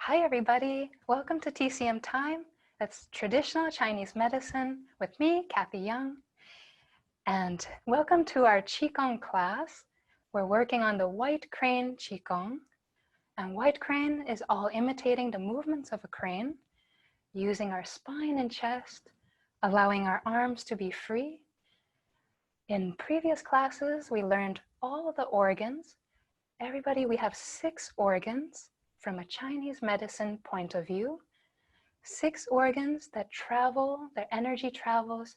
Hi everybody, welcome to TCM Time. That's traditional Chinese medicine with me, Kathy Young. And welcome to our Qigong class. We're working on the White Crane Qigong. And White Crane is all imitating the movements of a crane, using our spine and chest, allowing our arms to be free. In previous classes, we learned all the organs. Everybody, we have 6 organs. From a Chinese medicine point of view, 6 organs that travel, their energy travels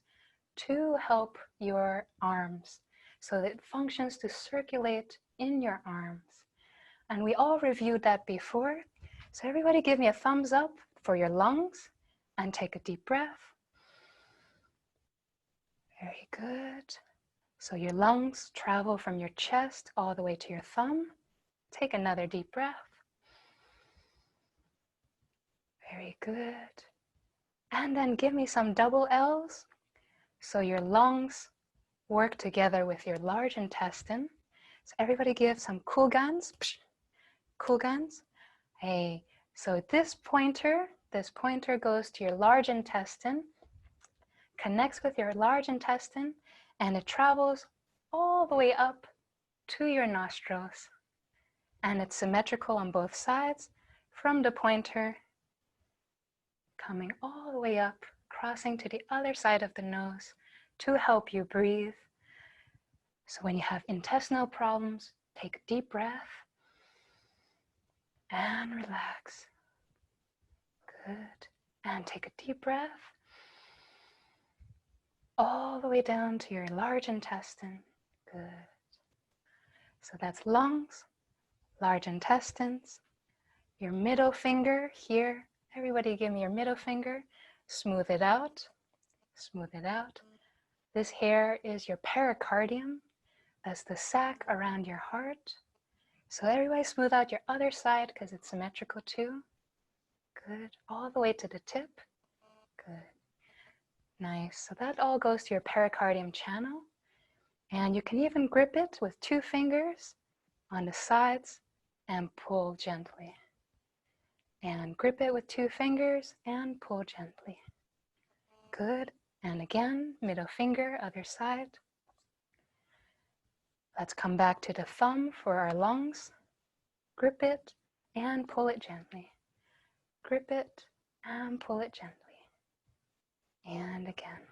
to help your arms so that it functions to circulate in your arms. And we all reviewed that before. So everybody give me a thumbs up for your lungs and take a deep breath. Very good. So your lungs travel from your chest all the way to your thumb. Take another deep breath. Very good. And then give me some double L's. So your lungs work together with your large intestine. So everybody give some Qigong. Qigong. Hey, so this pointer goes to your large intestine, connects with your large intestine, and it travels all the way up to your nostrils. And it's symmetrical on both sides from the pointer coming all the way up, crossing to the other side of the nose to help you breathe. So when you have intestinal problems, take a deep breath and relax. Good. And take a deep breath all the way down to your large intestine. Good. So that's lungs, large intestines, your middle finger here. Everybody give me your middle finger. Smooth it out. Smooth it out. This hair is your pericardium. That's the sac around your heart. So everybody smooth out your other side because it's symmetrical too. Good. All the way to the tip. Good. Nice. So that all goes to your pericardium channel. And you can even grip it with 2 fingers on the sides and pull gently. And grip it with 2 fingers and pull gently. Good. And again, middle finger, other side. Let's come back to the thumb for our lungs. Grip it and pull it gently. Grip it and pull it gently. And again.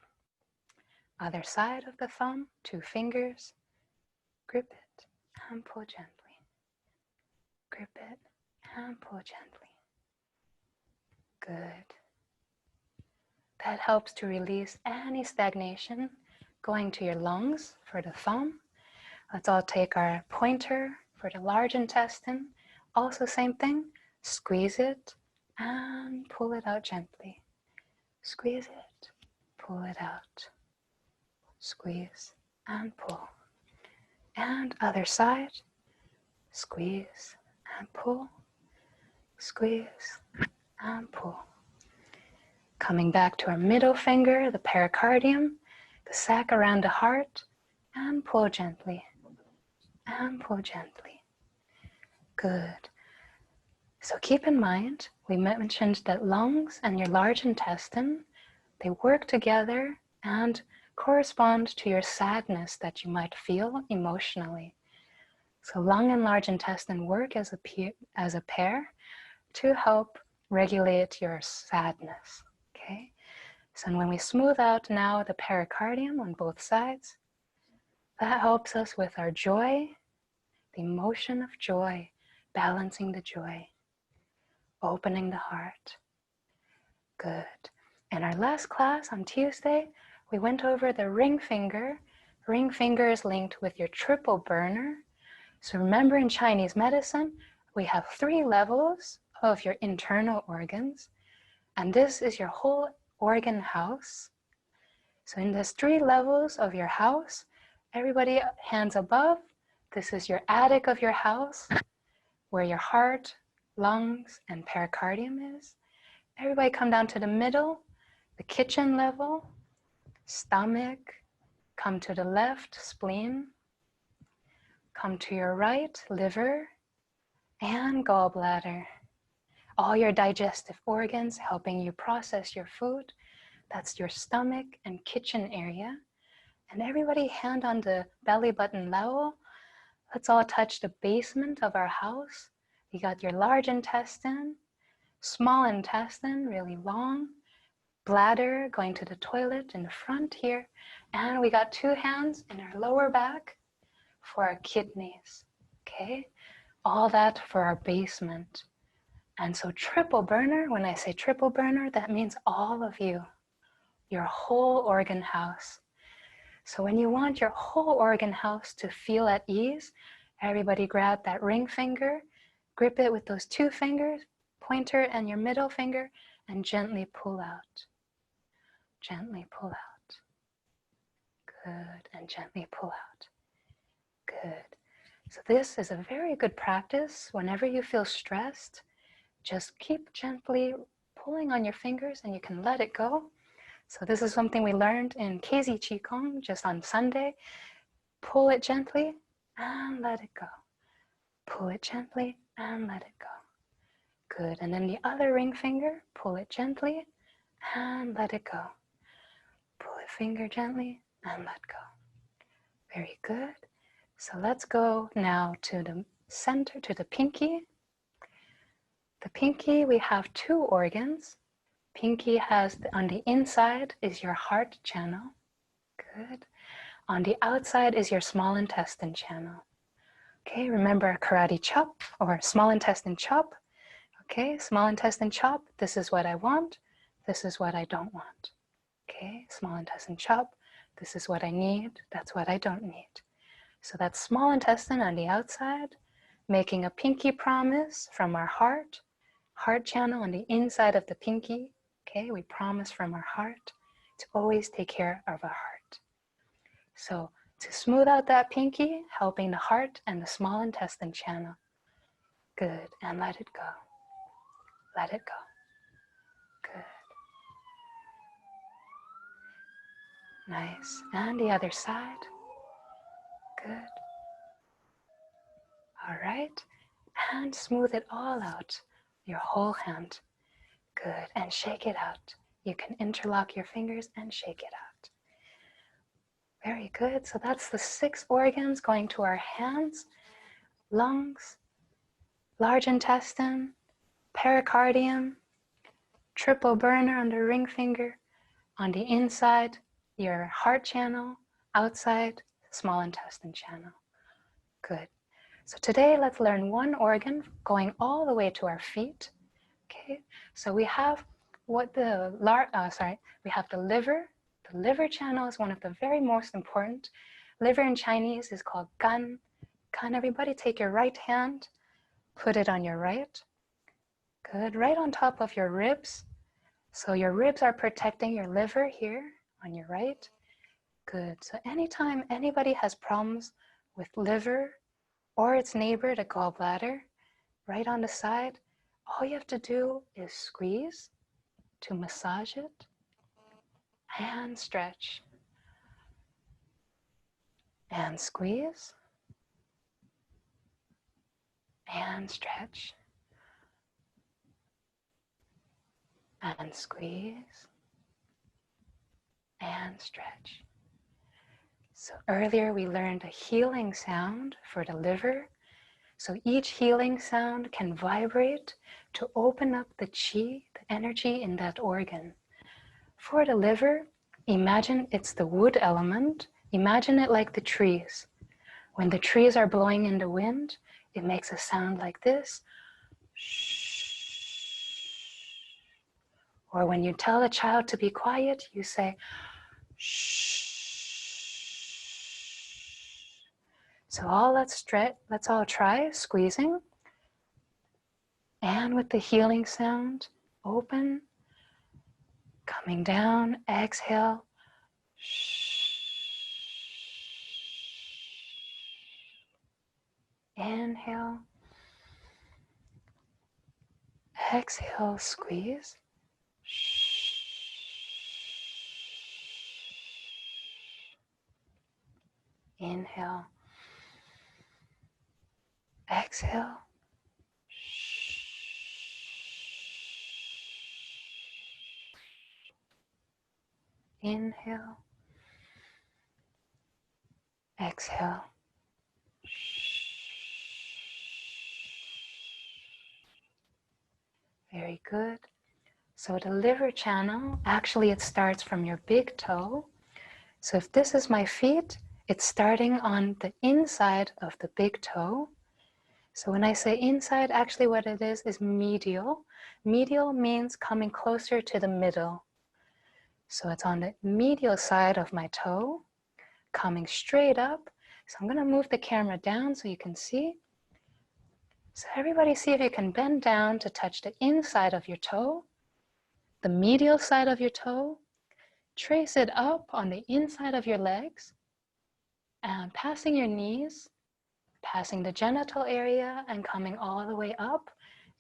Other side of the thumb, 2 fingers. Grip it and pull gently. Grip it and pull gently. Good. That helps to release any stagnation going to your lungs for the thumb. Let's all take our pointer for the large intestine. Also same thing, squeeze it and pull it out gently. Squeeze it, pull it out. Squeeze and pull. And other side, squeeze and pull. Squeeze and pull. Coming back to our middle finger, the pericardium, the sac around the heart, and pull gently. And pull gently. Good. So keep in mind, we mentioned that lungs and your large intestine, they work together and correspond to your sadness that you might feel emotionally. So lung and large intestine work as a pair to help regulate your sadness. Okay? So when we smooth out now the pericardium on both sides, that helps us with our joy, the emotion of joy, balancing the joy, opening the heart. Good. In our last class on Tuesday, we went over the ring finger. Ring finger is linked with your triple burner. So remember, in Chinese medicine, we have 3 levels of your internal organs, and this is your whole organ house. So in these 3 levels of your house, everybody hands above, this is your attic of your house, where your heart, lungs, and pericardium is. Everybody come down to the middle, the kitchen level, stomach, come to the left, spleen, come to your right, liver, and gallbladder. all your digestive organs, helping you process your food. That's your stomach and kitchen area. And everybody hand on the belly button level. Let's all touch the basement of our house. You got your large intestine, small intestine, really long, bladder going to the toilet in the front here. And we got 2 hands in our lower back for our kidneys, okay? All that for our basement. And so triple burner, when I say triple burner, that means all of you, your whole organ house. So when you want your whole organ house to feel at ease, everybody grab that ring finger, grip it with those 2 fingers, pointer and your middle finger, and gently pull out. Gently pull out. Good, and gently pull out. Good. So this is a very good practice. Whenever you feel stressed, just keep gently pulling on your fingers and you can let it go. So this is something we learned in TCM Qigong just on Sunday. Pull it gently and let it go. Pull it gently and let it go. Good. And then the other ring finger, pull it gently and let it go. Pull it finger gently and let go. Very good. So let's go now to the center, to the pinky. The pinky, we have 2 organs. Pinky has, on the inside is your heart channel. Good. On the outside is your small intestine channel. Okay, remember karate chop or small intestine chop. Okay, small intestine chop, this is what I want, this is what I don't want. Okay, small intestine chop, this is what I need, that's what I don't need. So that's small intestine on the outside, making a pinky promise from our heart channel on the inside of the pinky. Okay, we promise from our heart to always take care of our heart. So to smooth out that pinky, helping the heart and the small intestine channel. Good, and let it go. Let it go. Good. Nice. And the other side. Good. All right. And smooth it all out. Your whole hand. Good. And shake it out. You can interlock your fingers and shake it out. Very good. So that's the 6 organs going to our hands, lungs, large intestine, pericardium, triple burner on the ring finger, on the inside, your heart channel, outside, small intestine channel. Good. So today let's learn 1 organ going all the way to our feet. Okay. So we have we have the liver. The liver channel is one of the very most important. Liver in Chinese is called gan. Can everybody take your right hand, put it on your right. Good. Right on top of your ribs. So your ribs are protecting your liver here on your right. Good. So anytime anybody has problems with liver or its neighbor, the gallbladder, right on the side, all you have to do is squeeze to massage it and stretch. And squeeze and stretch. And squeeze and stretch. So earlier we learned a healing sound for the liver. So each healing sound can vibrate to open up the qi, the energy in that organ. For the liver, imagine it's the wood element. Imagine it like the trees. When the trees are blowing in the wind, it makes a sound like this. Or when you tell a child to be quiet, you say, shh. So let's all try squeezing. And with the healing sound, open, coming down, exhale. Inhale. Exhale, squeeze. Inhale. Exhale. Inhale. Exhale. Very good. So the liver channel, actually it starts from your big toe. So if this is my feet, it's starting on the inside of the big toe. So when I say inside, actually what it is medial. Medial means coming closer to the middle. So it's on the medial side of my toe, coming straight up. So I'm going to move the camera down so you can see. So everybody see if you can bend down to touch the inside of your toe, the medial side of your toe. Trace it up on the inside of your legs and passing your knees, passing the genital area and coming all the way up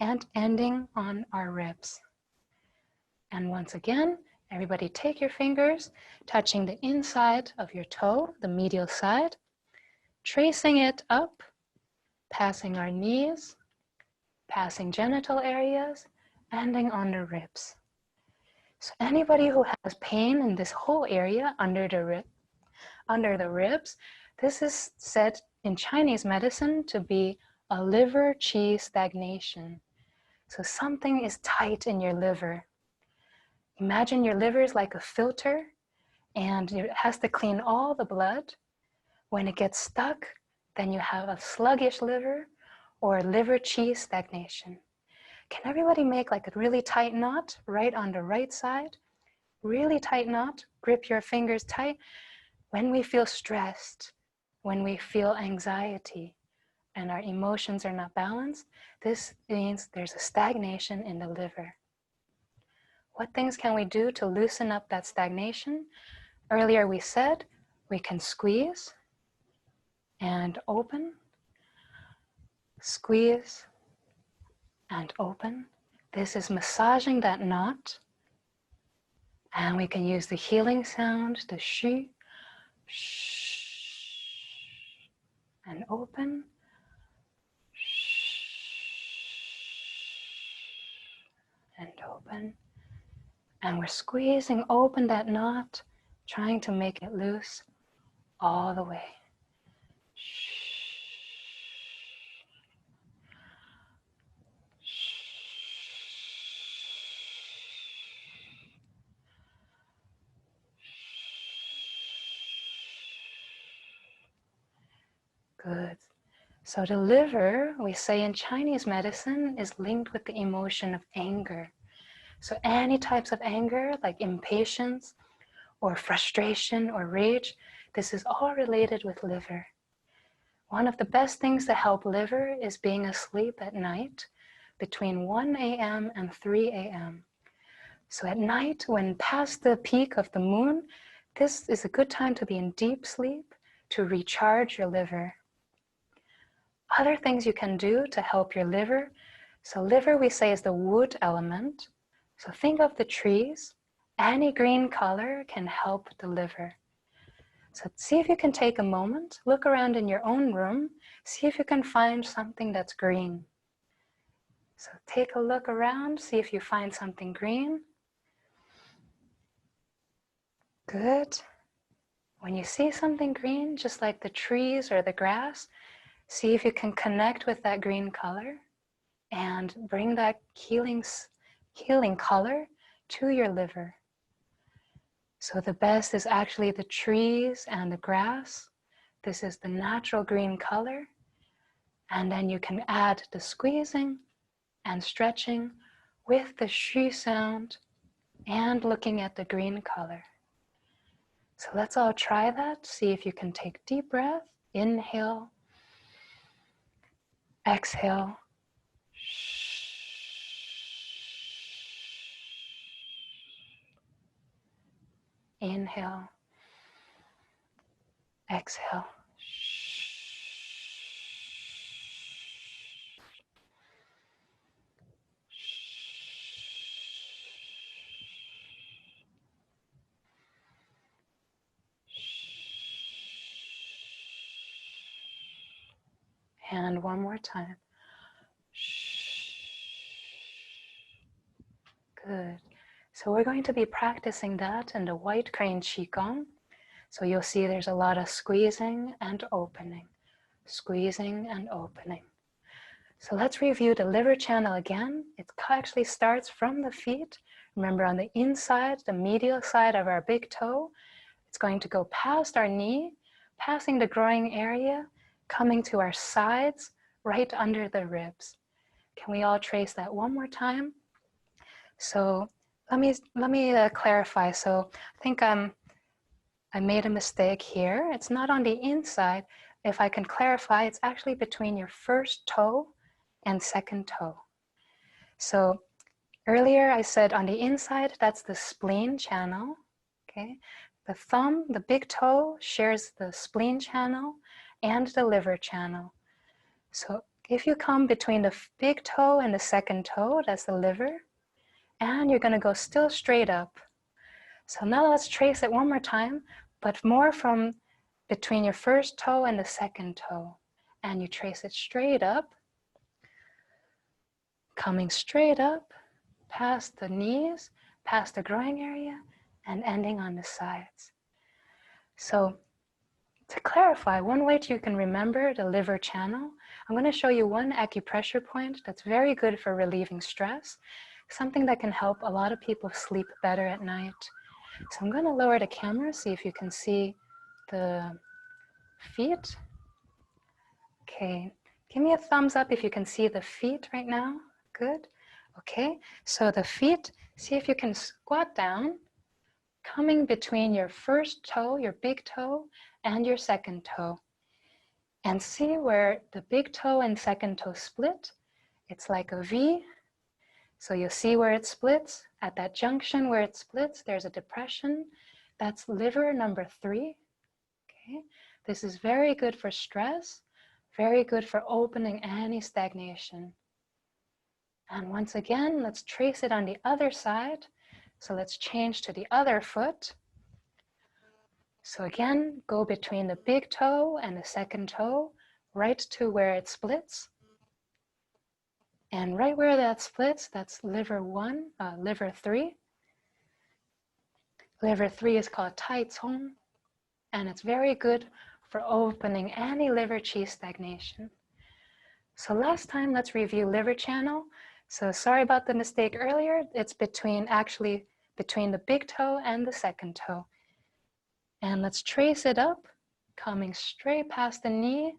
and ending on our ribs. And once again, everybody take your fingers, touching the inside of your toe, the medial side, tracing it up, passing our knees, passing genital areas, ending on the ribs. So anybody who has pain in this whole area under the ribs, this is said in Chinese medicine to be a liver qi stagnation. So something is tight in your liver. Imagine your liver is like a filter and it has to clean all the blood. When it gets stuck, then you have a sluggish liver or liver qi stagnation. Can everybody make like a really tight knot right on the right side? Really tight knot, grip your fingers tight. When we feel stressed, when we feel anxiety, and our emotions are not balanced, this means there's a stagnation in the liver. What things can we do to loosen up that stagnation? Earlier we said we can squeeze and open, squeeze and open. This is massaging that knot. And we can use the healing sound, the shi, and open, and open. And we're squeezing open that knot, trying to make it loose all the way. Good. So the liver, we say in Chinese medicine, is linked with the emotion of anger. So any types of anger, like impatience or frustration or rage, this is all related with liver. One of the best things to help liver is being asleep at night between 1 a.m. and 3 a.m. So at night, when past the peak of the moon, this is a good time to be in deep sleep to recharge your liver. Other things you can do to help your liver. So liver, we say, is the wood element. So think of the trees. Any green color can help the liver. So see if you can take a moment, look around in your own room, see if you can find something that's green. So take a look around, see if you find something green. Good. When you see something green, just like the trees or the grass, see if you can connect with that green color and bring that healing color to your liver. So the best is actually the trees and the grass. This is the natural green color. And then you can add the squeezing and stretching with the shi sound and looking at the green color. So let's all try that. See if you can take deep breath. Inhale. Exhale. Inhale. Exhale. And one more time. Good. So we're going to be practicing that in the White Crane Qigong. So you'll see there's a lot of squeezing and opening, squeezing and opening. So let's review the liver channel again. It actually starts from the feet. Remember, on the inside, the medial side of our big toe, it's going to go past our knee, passing the groin area, coming to our sides, right under the ribs. Can we all trace that one more time? So let me clarify. So I think I made a mistake here. It's not on the inside. If I can clarify, it's actually between your first toe and second toe. So earlier I said on the inside, that's the spleen channel. Okay, the thumb, the big toe, shares the spleen channel and the liver channel. So if you come between the big toe and the second toe, that's the liver, and you're going to go still straight up. So now let's trace it one more time, but more from between your first toe and the second toe. And you trace it straight up, coming straight up, past the knees, past the groin area, and ending on the sides. So to clarify, one way you can remember the liver channel, I'm going to show you one acupressure point that's very good for relieving stress, something that can help a lot of people sleep better at night. So I'm going to lower the camera, see if you can see the feet. Okay, give me a thumbs up if you can see the feet right now. Good. Okay, so the feet, see if you can squat down, coming between your first toe, your big toe, and your second toe. And see where the big toe and second toe split. It's like a V. So you'll see where it splits. At that junction where it splits, there's a depression. That's liver number 3. Okay, this is very good for stress, very good for opening any stagnation. And once again, let's trace it on the other side. So let's change to the other foot. So again, go between the big toe and the second toe, right to where it splits. And right where that splits, that's liver 3. Liver 3 is called Tai Cong, and it's very good for opening any liver qi stagnation. So last time, let's review liver channel. So sorry about the mistake earlier. It's actually between the big toe and the second toe. And let's trace it up, coming straight past the knee,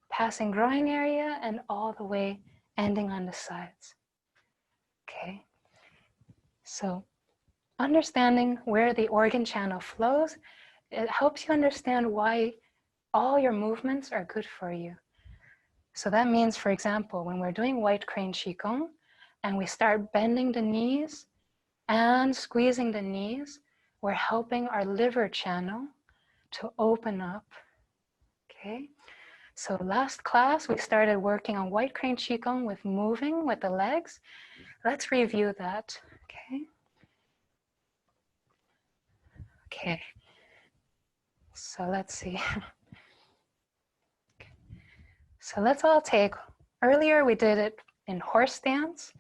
passing groin area, and all the way ending on the sides. Okay, so understanding where the organ channel flows, it helps you understand why all your movements are good for you. So that means, for example, when we're doing White Crane Qigong and we start bending the knees and squeezing the knees, we're helping our liver channel to open up. Okay, so last class we started working on White Crane Qigong with moving with the legs. Let's review that. Okay, so let's see. So let's all take, earlier we did it in horse stance.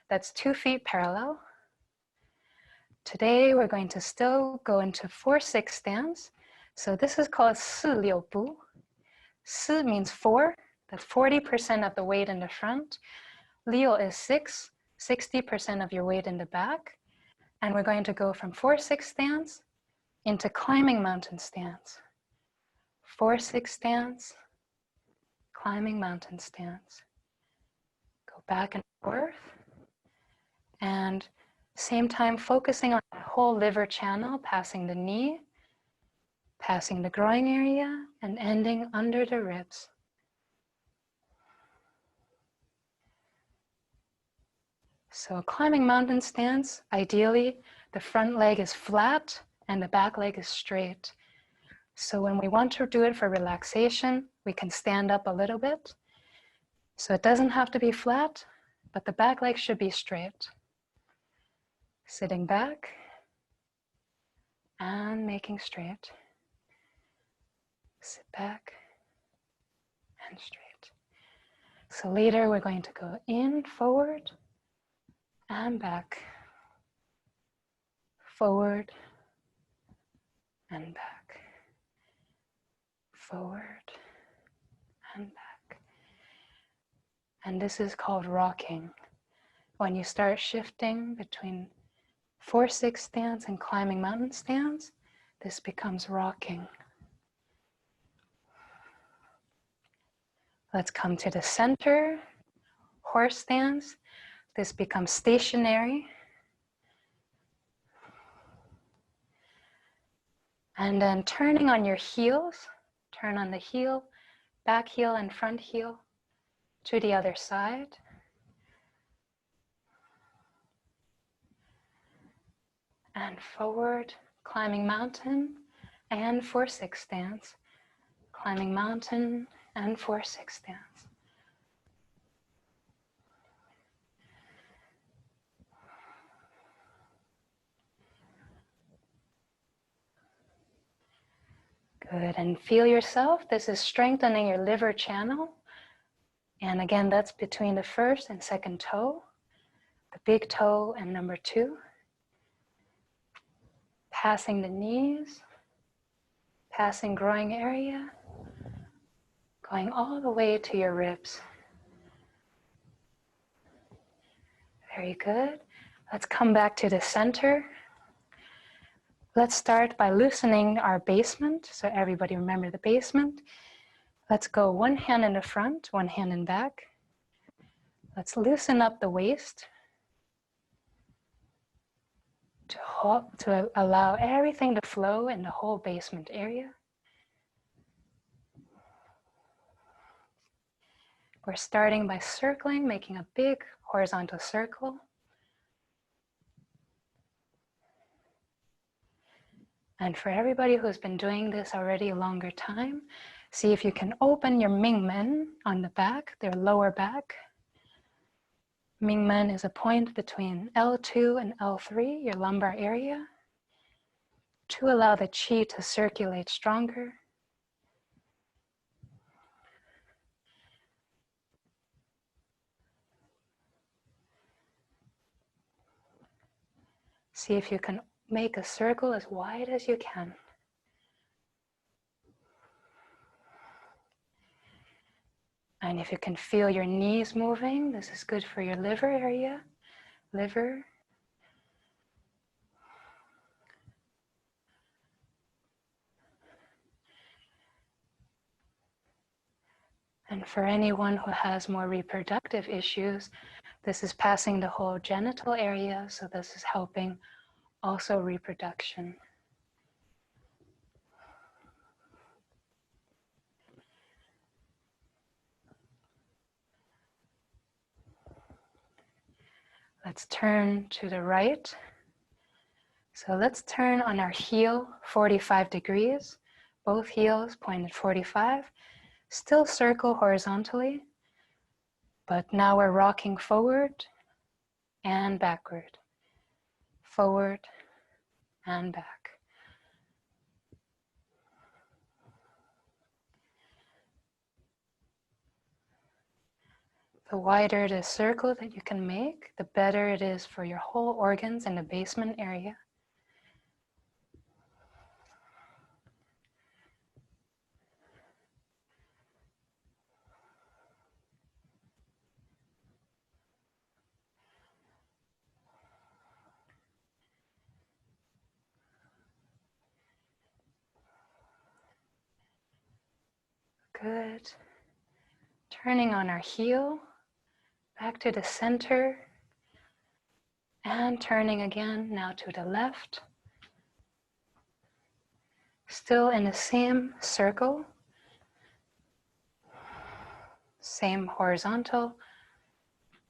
That's 2 feet parallel. Today we're going to still go into 4-6 stance. So this is called 4-6步. 4 means 4, that's 40% of the weight in the front. 6 is 6, 60% of your weight in the back. And we're going to go from 4-6 stance into climbing mountain stance. 4-6 stance, climbing mountain stance. Go back and forth. And same time focusing on the whole liver channel, passing the knee, passing the groin area, and ending under the ribs. So climbing mountain stance, ideally the front leg is flat and the back leg is straight. So when we want to do it for relaxation, we can stand up a little bit. So it doesn't have to be flat, but the back leg should be straight. Sitting back and making straight. Sit back and straight. So later we're going to go in, forward, and back. Forward and back. Forward and back. And this is called rocking. When you start shifting between 4-6 stance and climbing mountain stance, this becomes rocking. Let's come to the center, horse stance. This becomes stationary. And then turning on your heels, turn on the heel, back heel and front heel to the other side. And forward, climbing mountain and 4-6 stance. Climbing mountain and 4-6 stance. Good, and feel yourself. This is strengthening your liver channel. And again, that's between the first and second toe, the big toe and number 2. Passing the knees, passing groin area, going all the way to your ribs. Very good. Let's come back to the center. Let's start by loosening our basement. So everybody remember the basement. Let's go one hand in the front, one hand in back. Let's loosen up the waist to allow everything to flow in the whole basement area. We're starting by circling, making a big horizontal circle. And for everybody who's been doing this already a longer time, see if you can open your Mingmen on the back, their lower back. Mingmen is a point between L2 and L3, your lumbar area, to allow the qi to circulate stronger. See if you can make a circle as wide as you can. And if you can feel your knees moving, this is good for your liver area. Liver. And for anyone who has more reproductive issues, this is passing the whole genital area, so this is helping also reproduction. Let's turn to the right. So let's turn on our heel 45 degrees, both heels pointed 45. Still circle horizontally, but now we're rocking forward and backward, forward and back. The wider the circle that you can make, the better it is for your whole organs in the basement area. Good. Turning on our heel, back to the center, and turning again now to the left. Still in the same circle, same horizontal,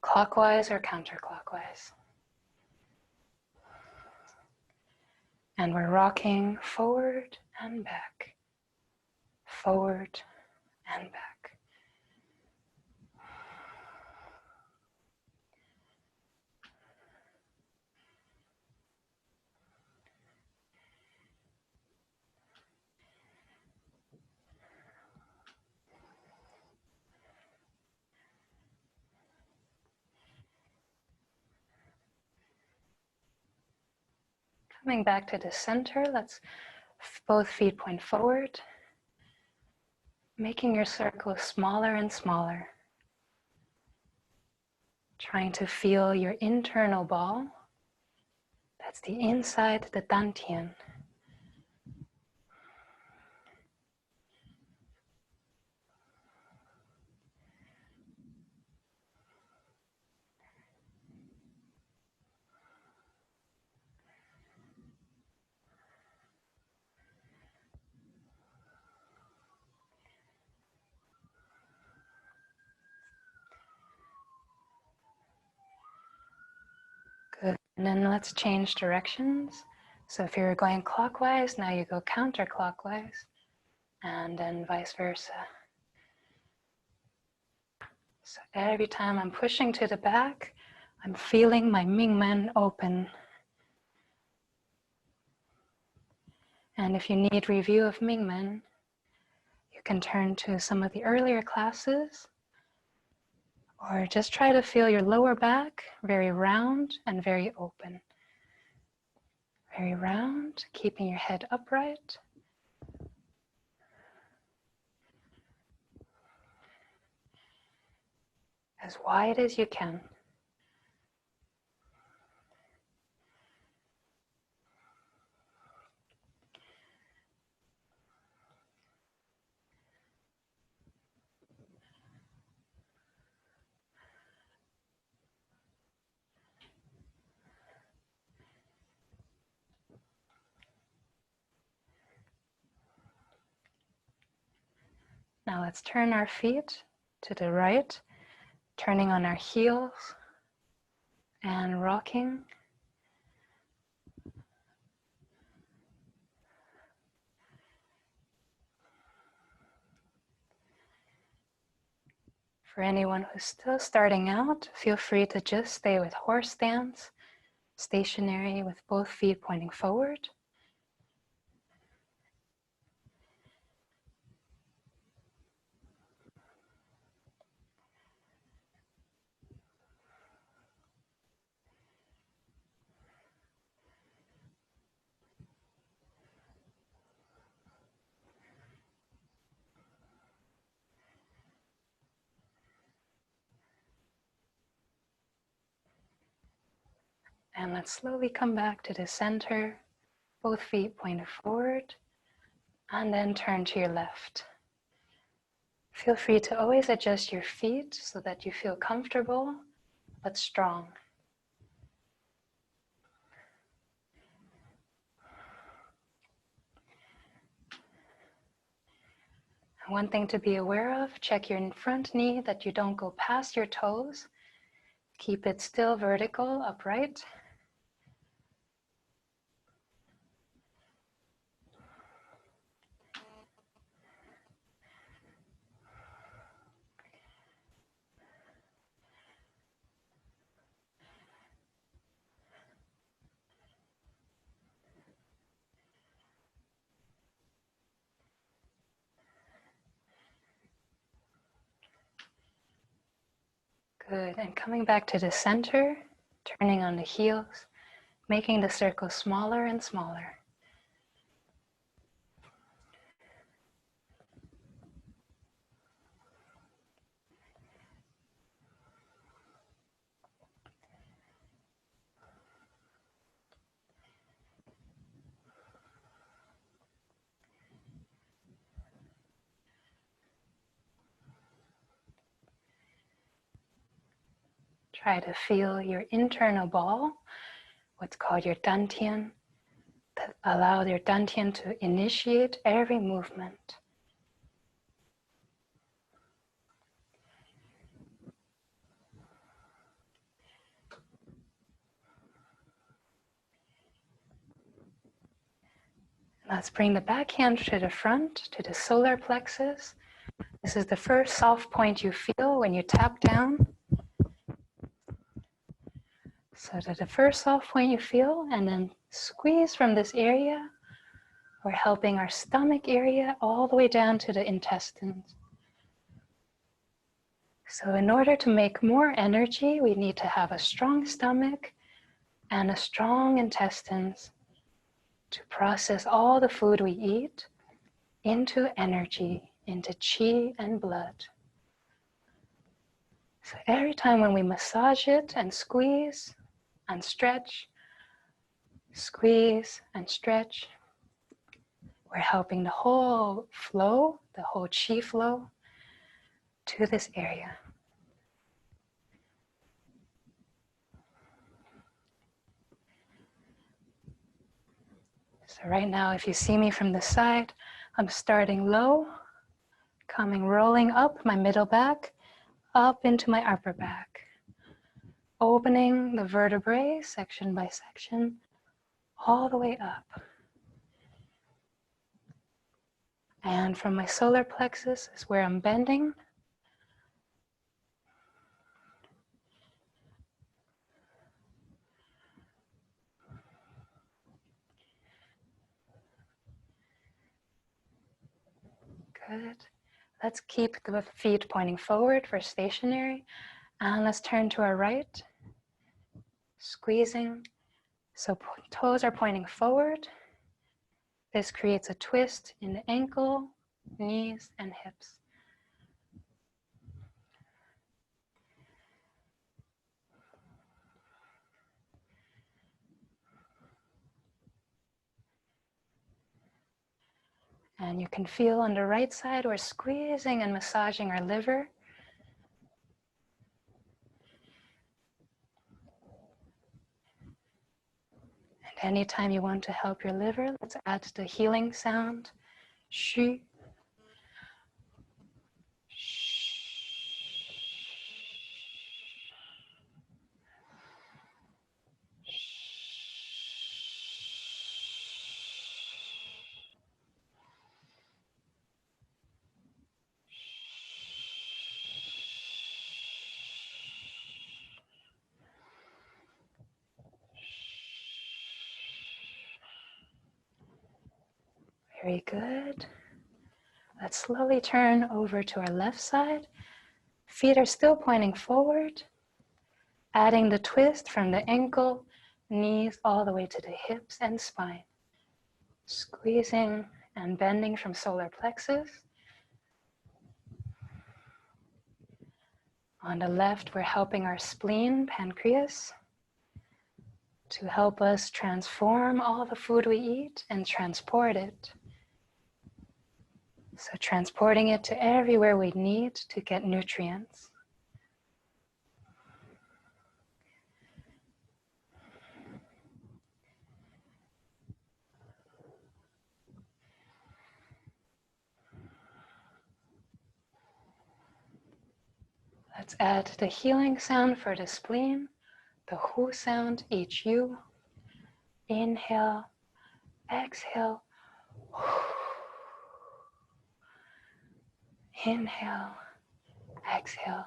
clockwise or counterclockwise. And we're rocking forward and back, forward and back. Coming back to the center, let's both feet point forward, making your circle smaller and smaller. Trying to feel your internal ball. That's the inside, the dantian. Good. And then let's change directions. So if you're going clockwise, now you go counterclockwise, and then vice versa. So every time I'm pushing to the back, I'm feeling my Mingmen open. And if you need review of Mingmen, you can turn to some of the earlier classes, or just try to feel your lower back very round and very open. Very round, keeping your head upright. As wide as you can. Now let's turn our feet to the right, turning on our heels and rocking. For anyone who's still starting out, feel free to just stay with horse stance, stationary with both feet pointing forward. And let's slowly come back to the center, both feet pointed forward, and then turn to your left. Feel free to always adjust your feet so that you feel comfortable but strong. One thing to be aware of, check your front knee that you don't go past your toes. Keep it still vertical, upright. Good, and coming back to the center, turning on the heels, making the circle smaller and smaller. Try to feel your internal ball, what's called your dantian, that allow your dantian to initiate every movement. Let's bring the back hand to the front, to the solar plexus. This is the first soft point you feel when you tap down. So to the first soft point you feel, and then squeeze from this area. We're helping our stomach area all the way down to the intestines. So in order to make more energy, we need to have a strong stomach and a strong intestines to process all the food we eat into energy, into chi and blood. So every time when we massage it and squeeze and stretch, squeeze and stretch, we're helping the whole flow, the whole chi flow to this area. So right now, if you see me from the side, I'm starting low, coming rolling up my middle back, up into my upper back, opening the vertebrae section by section, all the way up. And from my solar plexus is where I'm bending. Good. Let's keep the feet pointing forward for stationary. And let's turn to our right, squeezing. So toes are pointing forward. This creates a twist in the ankle, knees, and hips. And you can feel on the right side, we're squeezing and massaging our liver. And anytime you want to help your liver, let's add the healing sound, shu. Very good. Let's slowly turn over to our left side. Feet are still pointing forward, adding the twist from the ankle, knees, all the way to the hips and spine. Squeezing and bending from solar plexus. On the left, we're helping our spleen, pancreas, to help us transform all the food we eat and transport it. So transporting it to everywhere we need to get nutrients. Let's add the healing sound for the spleen, the hu sound, H-U. Inhale, exhale. Inhale, exhale.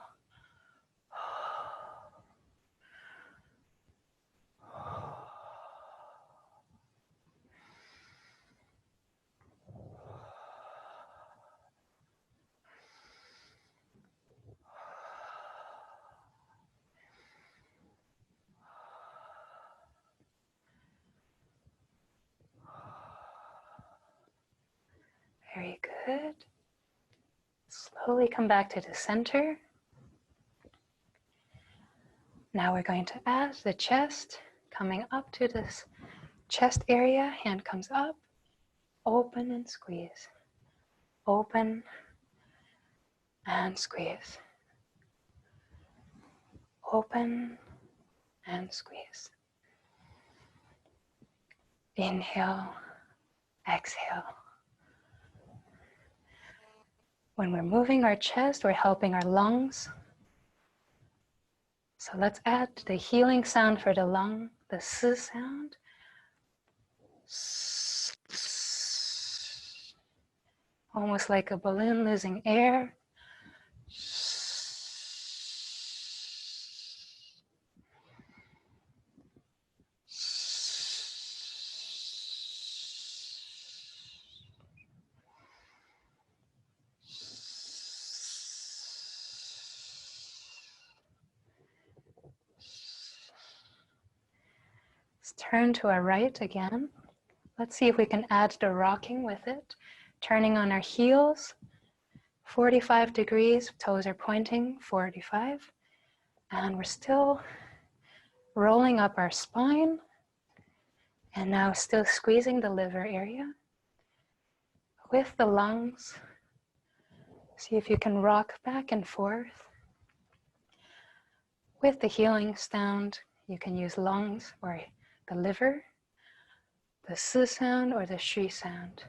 Very good. Slowly come back to the center. Now we're going to add the chest, coming up to this chest area. Hand comes up, open and squeeze. Open and squeeze. Open and squeeze. Inhale, exhale. When we're moving our chest, we're helping our lungs. So let's add the healing sound for the lung, the S sound. Almost like a balloon losing air. Let's turn to our right again. Let's see if we can add the rocking with it. Turning on our heels, 45 degrees, toes are pointing, 45. And we're still rolling up our spine. And now still squeezing the liver area. With the lungs, see if you can rock back and forth. With the healing sound, you can use lungs or the liver, the S sound or the Sh sound.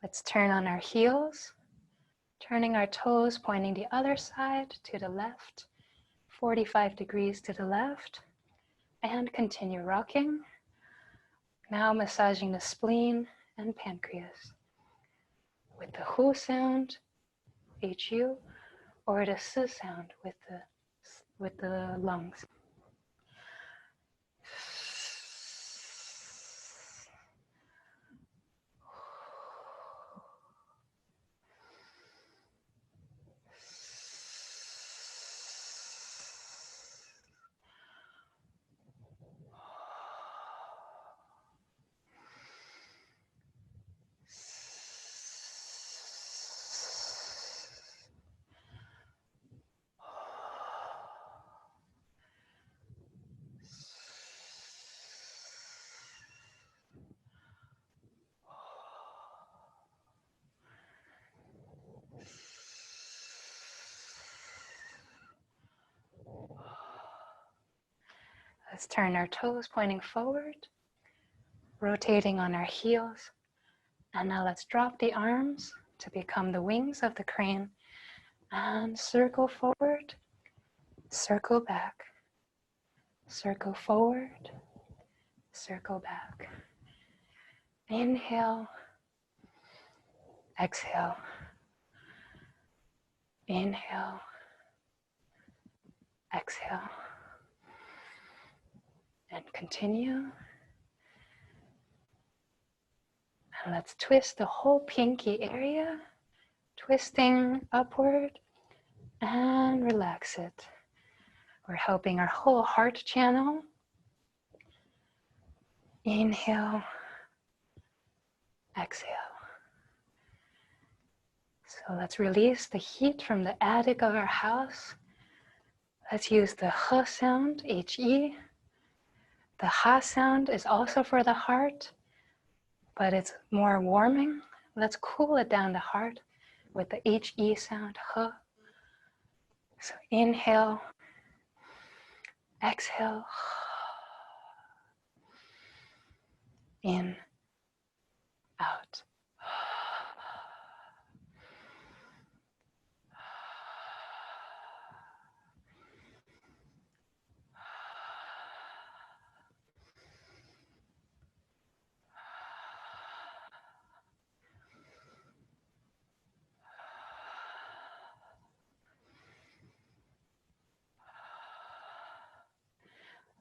Let's turn on our heels, turning our toes, pointing the other side to the left, 45 degrees to the left, and continue rocking. Now massaging the spleen and pancreas with the Hu sound, HU, or the S sound with the lungs. Let's turn our toes pointing forward, rotating on our heels. And now let's drop the arms to become the wings of the crane and circle forward, circle back, circle forward, circle back. Inhale, exhale, inhale, exhale. And continue. And let's twist the whole pinky area, twisting upward and relax it. We're helping our whole heart channel. Inhale, exhale. So let's release the heat from the attic of our house. Let's use the H sound, H-E. The Ha sound is also for the heart, but it's more warming. Let's cool it down the heart with the H-E sound, H. So inhale, exhale, in, out.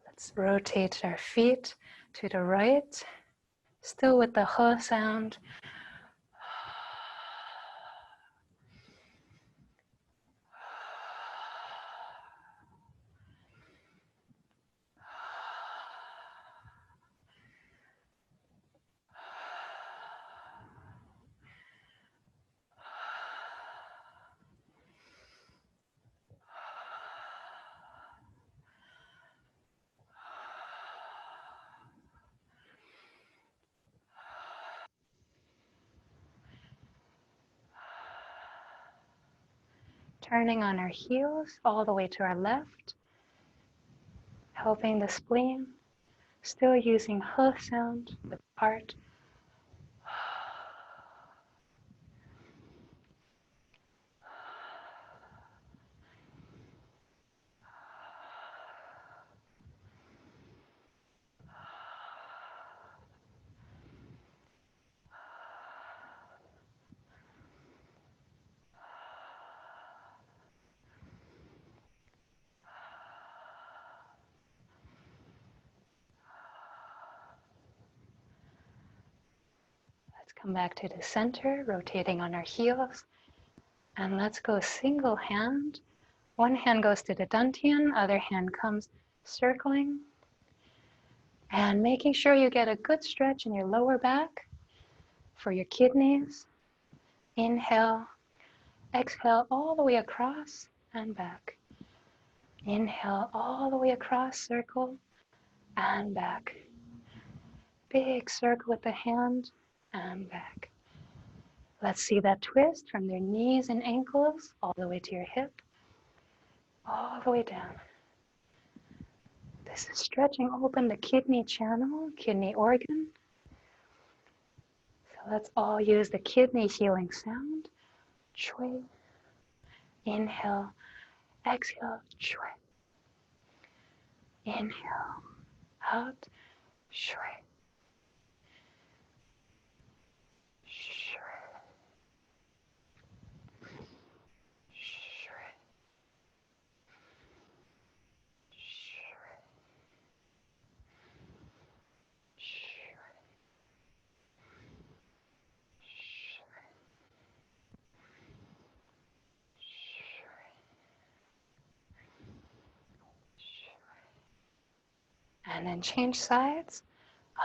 Let's rotate our feet to the right, still with the H sound. Turning on our heels all the way to our left, helping the spleen, still using H sound, the part. Come back to the center, rotating on our heels. And let's go single hand. One hand goes to the dantian, other hand comes circling. And making sure you get a good stretch in your lower back for your kidneys. Inhale, exhale all the way across and back. Inhale all the way across, circle and back. Big circle with the hand and back. Let's see that twist from your knees and ankles all the way to your hip, all the way down. This is stretching open the kidney channel, kidney organ. So let's all use the kidney healing sound. Chui. Inhale, exhale, chui. Inhale, out, chui. And then change sides.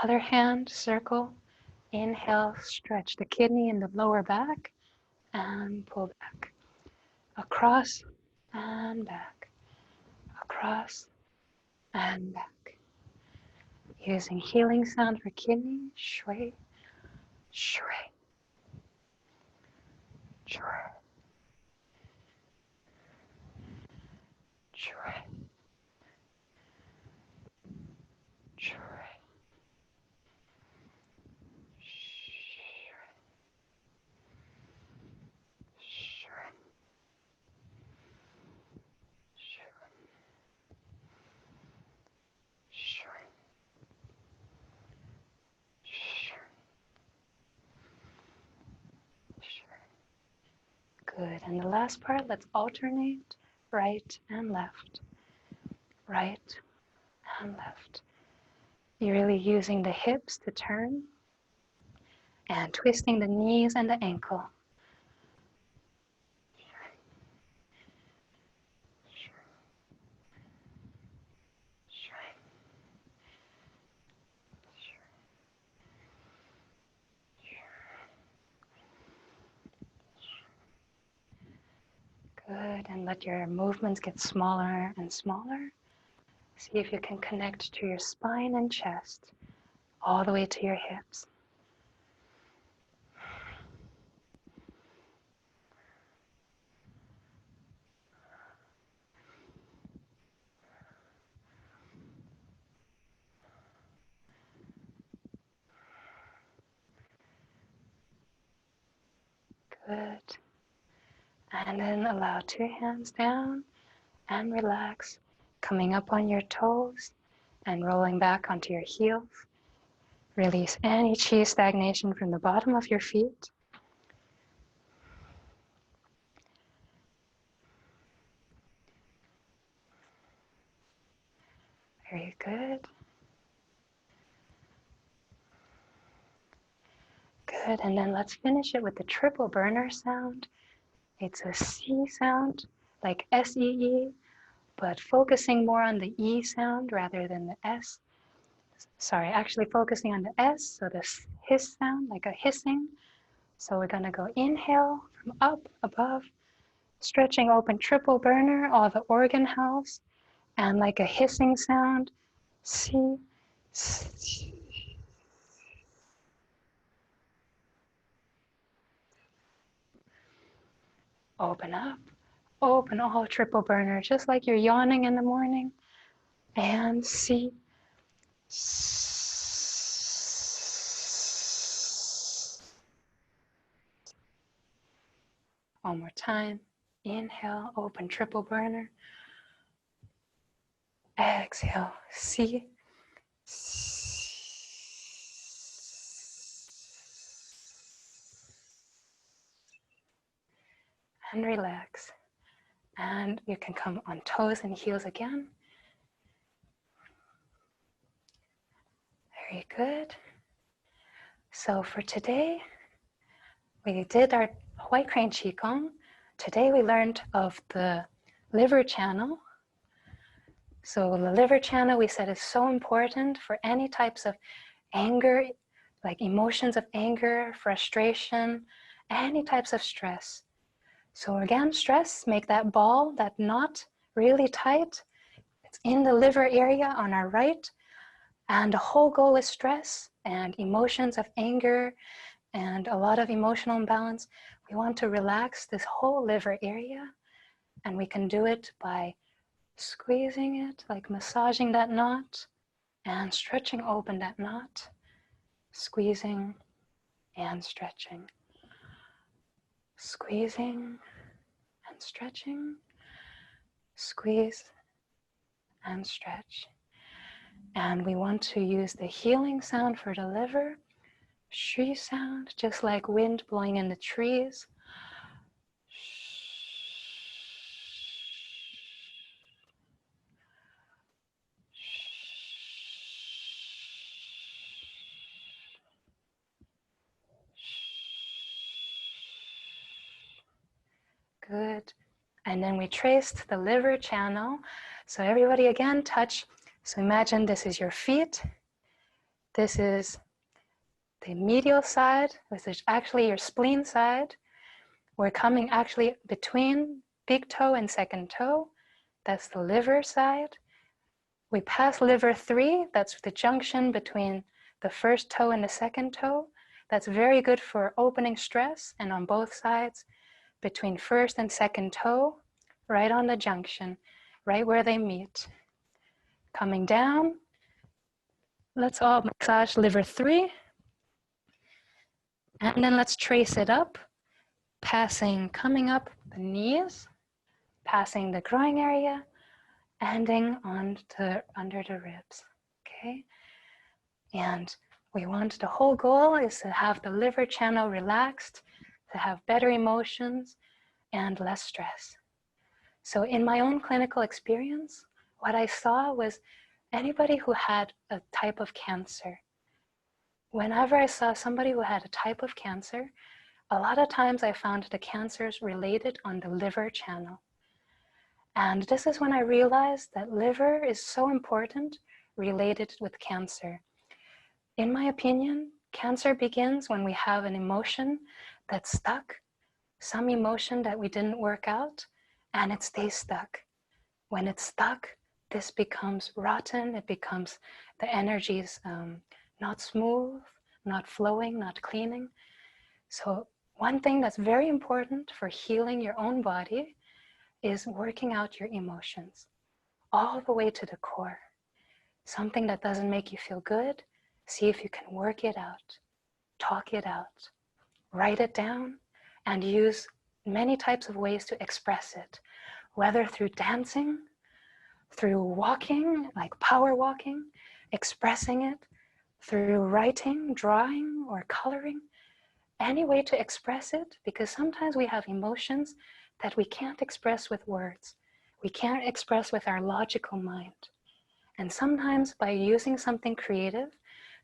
Other hand, circle. Inhale, stretch the kidney in the lower back and pull back. Across and back. Across and back. Using healing sound for kidney. Shui, shui, shui, shui, shui. Good. And the last part, let's alternate right and left. Right and left. You're really using the hips to turn and twisting the knees and the ankle. Good, and let your movements get smaller and smaller. See if you can connect to your spine and chest, all the way to your hips. Good. And then allow two hands down and relax, coming up on your toes and rolling back onto your heels. Release any chi stagnation from the bottom of your feet. Very good. Good, and then let's finish it with the triple burner sound. It's a C sound, like S-E-E, but focusing more on the E sound rather than the S. Sorry, actually focusing on the S, so this hiss sound, like a hissing. So we're gonna go inhale from up, above, stretching open triple burner, all the organ house, and like a hissing sound, C, C. Open up, open all triple burner, just like you're yawning in the morning. And C. One more time. Inhale, open triple burner. Exhale, C. And relax. And you can come on toes and heels again. Very good. So for today, we did our White Crane Qigong. Today we learned of the liver channel. So the liver channel, we said, is so important for any types of anger, like emotions of anger, frustration, any types of stress. So again, stress, make that ball, that knot really tight. It's in the liver area on our right. And the whole goal is stress and emotions of anger and a lot of emotional imbalance. We want to relax this whole liver area, and we can do it by squeezing it, like massaging that knot and stretching open that knot, squeezing and stretching, squeezing and stretching, squeeze and stretch. And we want to use the healing sound for the liver, shri sound, just like wind blowing in the trees. Good. And then we traced the liver channel. So everybody again touch. So imagine this is your feet. This is the medial side. This is actually your spleen side. We're coming actually between big toe and second toe. That's the liver side. We pass liver 3. That's the junction between the first toe and the second toe. That's very good for opening stress, and on both sides, between first and second toe, right on the junction, right where they meet. Coming down, let's all massage liver 3. And then let's trace it up, coming up the knees, passing the groin area, ending under the ribs, okay? And we want, the whole goal is to have the liver channel relaxed, to have better emotions and less stress. So in my own clinical experience, what I saw was anybody who had a type of cancer. Whenever I saw somebody who had a type of cancer, a lot of times I found the cancers related on the liver channel. And this is when I realized that liver is so important related with cancer. In my opinion, cancer begins when we have an emotion that's stuck, some emotion that we didn't work out, and it stays stuck. When it's stuck, this becomes rotten. It becomes, the energy's not smooth, not flowing, not cleaning. So one thing that's very important for healing your own body is working out your emotions all the way to the core. Something that doesn't make you feel good, see if you can work it out, talk it out, write it down, and use many types of ways to express it, whether through dancing, through walking, like power walking, expressing it, through writing, drawing, or coloring, any way to express it, because sometimes we have emotions that we can't express with words. We can't express with our logical mind. And sometimes by using something creative,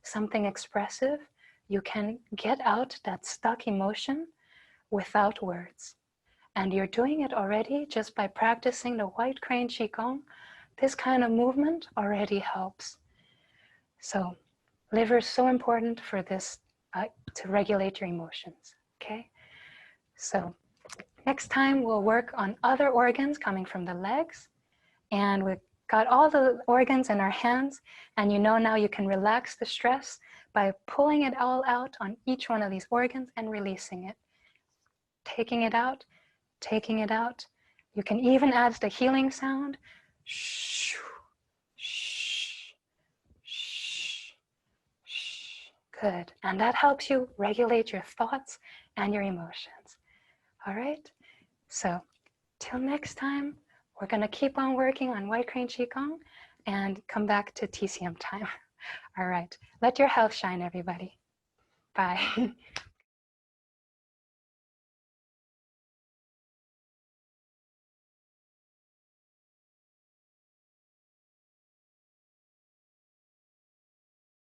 something expressive, you can get out that stuck emotion without words. And you're doing it already just by practicing the White Crane Qigong. This kind of movement already helps. So liver is so important for this, to regulate your emotions, okay? So next time we'll work on other organs coming from the legs, and we've got all the organs in our hands, and you know now you can relax the stress by pulling it all out on each one of these organs and releasing it. Taking it out, taking it out. You can even add the healing sound. Shh, shh, shh, shh. Good. And that helps you regulate your thoughts and your emotions. All right? So till next time, we're going to keep on working on White Crane Qigong and come back to TCM time. All right. Let your health shine, everybody. Bye.